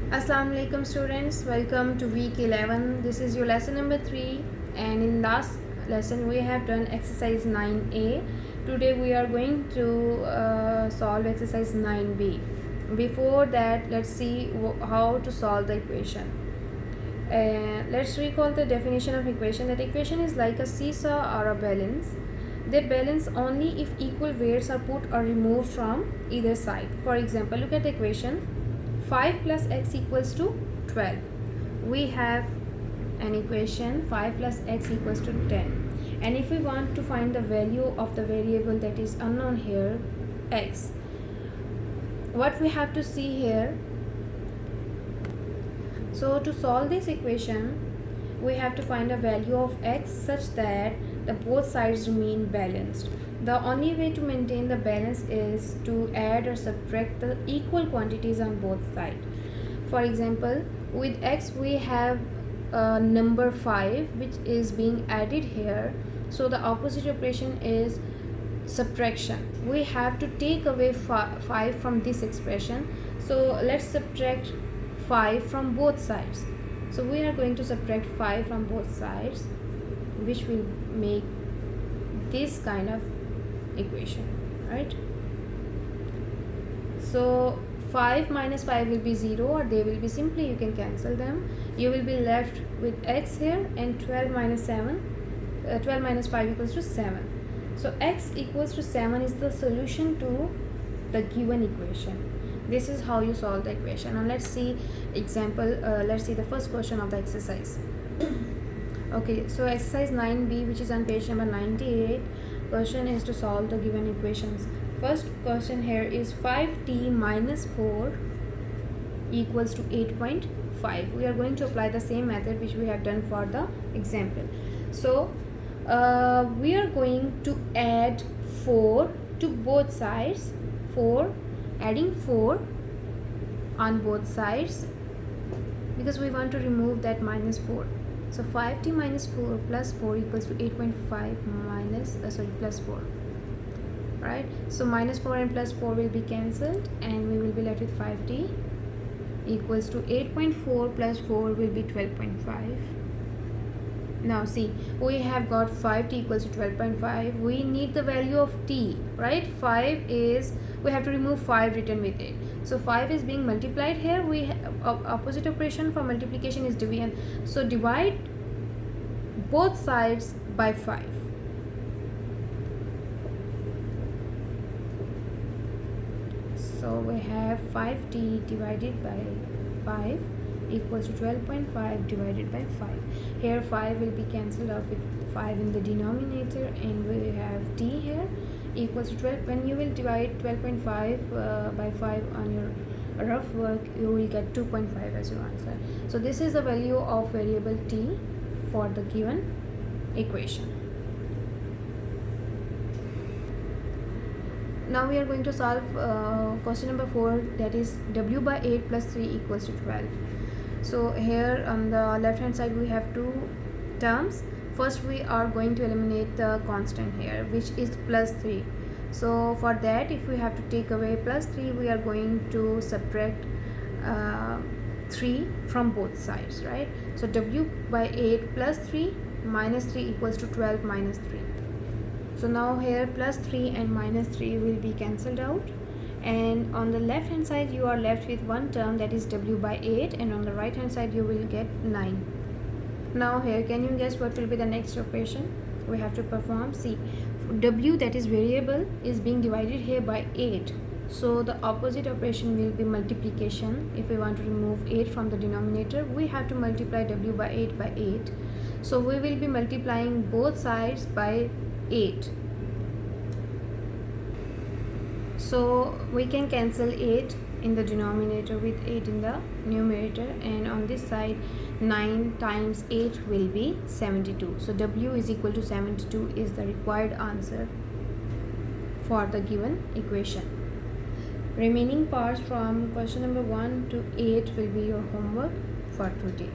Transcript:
Assalamu alaikum students, welcome to week 11. This is your lesson number 3, and in last lesson we have done exercise 9a. Today we are going to solve exercise 9b. Before that, let's see how to solve the equation. Let's recall the definition of equation. That equation is like a seesaw or a balance. They balance only if equal weights are put or removed from either side. For example, look at the equation. 5 plus x equals to 12. We have an equation 5 plus x equals to 10, and if we want to find the value of the variable that is unknown here, x, what we have to see here, so to solve this equation we have to find a value of x such that the both sides remain balanced. The only way to maintain the balance is to add or subtract the equal quantities on both sides. For example, with x we have number 5 which is being added here, so the opposite operation is subtraction. We have to take away 5 from this expression, so let's subtract 5 from both sides. So we are going to subtract 5 from both sides, which will make this kind of equation, right? So 5 minus 5 will be 0, or they will be simply, you can cancel them. You will be left with x here, and 12 minus 5 equals to 7. So x equals to 7 is the solution to the given equation. This is how you solve the equation. Now let's see example. Let's see the first question of the exercise. Okay, so exercise 9b, which is on page number 98. Question is to solve the given equations. First question here is 5t minus 4 equals to 8.5. We are going to apply the same method which we have done for the example. So we are going to add 4 to both sides. Adding 4 on both sides, because we want to remove that minus 4. So 5t minus 4 plus 4 equals to 8.5 plus 4, right? So minus 4 and plus 4 will be cancelled, and we will be left with 5t equals to 8.4 plus 4 will be 12.5. Now see, we have got 5t equals to 12.5. We need the value of t, right? 5 is, we have to remove 5 written with it. So 5 is being multiplied here. We opposite operation for multiplication is division. So divide both sides by 5. So we have 5t divided by 5 equals to 12.5 divided by 5. Here 5 will be cancelled out with 5 in the denominator, and we have t here equals to 12. When you will divide 12.5 by 5 on your rough work, you will get 2.5 as your answer. So this is the value of variable t for the given equation. Now we are going to solve question number 4, that is w by 8 plus 3 equals to 12. So here on the left hand side we have two terms. First we are going to eliminate the constant here, which is plus 3. So for that, if we have to take away plus 3, we are going to subtract 3 from both sides, right? So w by 8 plus 3 minus 3 equals to 12 minus 3. So now here plus 3 and minus 3 will be cancelled out, and on the left hand side you are left with one term, that is w by 8, and on the right hand side you will get 9. Now here, can you guess what will be the next operation we have to perform? See, w, that is variable, is being divided here by 8. So the opposite operation will be multiplication. If we want to remove 8 from the denominator, we have to multiply w by 8 by 8. So we will be multiplying both sides by 8. So we can cancel 8 in the denominator with 8 in the numerator, and on this side 9 times 8 will be 72. So w is equal to 72 is the required answer for the given equation. Remaining parts from question number 1 to 8 will be your homework for today.